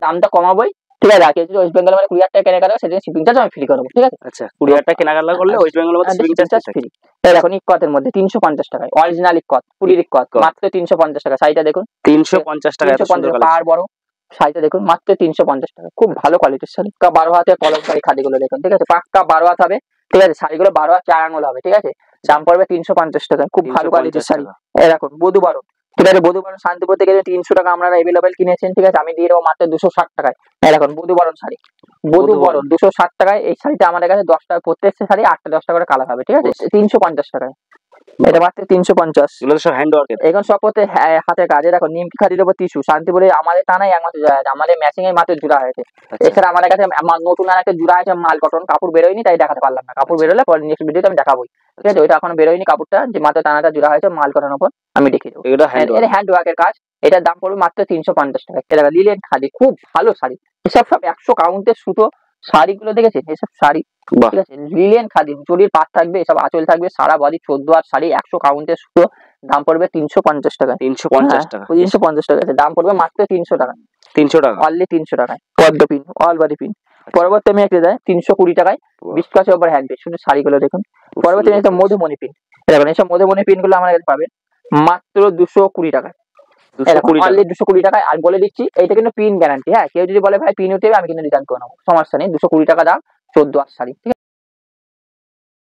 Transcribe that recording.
দামটা কমাবোই, ঠিক আছে। আর কেউ যদি ওয়েস্ট বেঙ্গল মানে 20,000 টাকা কেনাকাটা করে সেদিন শিপিং চার্জ আমি ফ্রি করবো, ঠিক আছে। আচ্ছা 20,000 টাকা কেনাকাটা করলে ওয়েস্ট বেঙ্গলের মধ্যে শিপিং চার্জ ফ্রি। এই দেখুন ইক্কতের মধ্যে 350 টাকায় অরিজিনাল ইক্কত, পুরীর ইক্কত মাত্র 350 টাকা। শাড়িটা দেখুন 350 টাকা, এত সুন্দর পার বড় শাড়িটা দেখুন মাত্র 350 টাকা, খুব ভালো কোয়ালিটির শাড়ি। 12 হাতে কলমকারী খাদিগুলো দেখুন, ঠিক আছে, পাক্কা 12 হাত হবে, ঠিক আছে। শাড়িগুলো 12 হাত 4 আঙুল হবে, ঠিক আছে। দাম পড়বে 350 টাকা, খুব ভালো কোয়ালিটির শাড়ি। এই দেখুন বধুবরণ, ঠিক আছে, বধুবরণ শান্তিপুর থেকে 300 টাকা আপনারা অ্যাভেলেবেল কিনেছেন, ঠিক আছে, আমি দিয়ে দেবো মাত্র 260 টাকায়। এই দেখুন বধুবরণ শাড়ি, বধুবরণ 260 টাকায়। এই শাড়িটা আমাদের কাছে 10 টাকা প্রত্যেক শাড়ি 8টা 10 টাকা করে কালার হবে, ঠিক আছে। 350 টাকায় এটা মাত্র 350। এগুলো সব হ্যান্ড ওয়ার্ক, এখন সব করতে হাতের কাজে। দেখো নিমকি খাদির উপর টিস্যু, শান্তিপুরে আমাদের টানাই একমাত্র জোড়া আছে, আমাদের ম্যাচিং এর মাত্র জোড়া হয়েছে। এছাড়া আমাদের কাছে নতুন আর একটা জোড়া আছে মাল কটন, কাপড় বেরোয়নি তাই দেখাতে পারলাম না, কাপড় বেরোলে পরে নেক্সট ভিডিওতে আমি দেখাবোই, ঠিক আছে। ওইটা এখনো বেরোয়নি কাপড়টা, যে মাত্র টানাটা জোড়া হয়েছে মাল কটন উপর, আমি দেখিয়ে দেবো। এটা হ্যান্ড ওয়ার্কের কাজ, এটার দাম পড়বে মাত্র 350 টাকা। এটা লিলেন খাদি, খুব ভালো শাড়ি। এসব সব 100 কাউন্টের সুতো শাড়িগুলো দেখেছেন, এসব শাড়ি, ঠিক আছে, লিলেন খাদি, জরির পাট থাকবে, এসব আঁচল থাকবে, সারা বডি 14 আর শাড়ি 100 কাউন্টের সুতো। দাম পড়বে 350 টাকা। 350 টাকা, 350 টাকা, দাম পড়বে মাত্র 300 টাকা। 300 টাকা অনলি 300 টাকায় পদ্ম পিন, অল বডি পিন। পরবর্তী আমি একটা দেয় 320 টাকায় বিস্কাচ ওভার হ্যান্ড পিন, শুধু শাড়িগুলো দেখুন। পরবর্তী একটা মধুমণি পিন, দেখুন এইসব মধুমণি পিন গুলো আমার কাছে পাবেন মাত্র 220 টাকায়। 220 টাকায়। আর বলে দিচ্ছি এইটা কিন্তু পিন গ্যারান্টি, হ্যাঁ, কেউ যদি বলে ভাই পিন উঠে আমি কিন্তু রিটার্ন করে নেবো, সমস্যা নেই। 220 টাকা দাম, 14 আর শাড়ি, ঠিক আছে।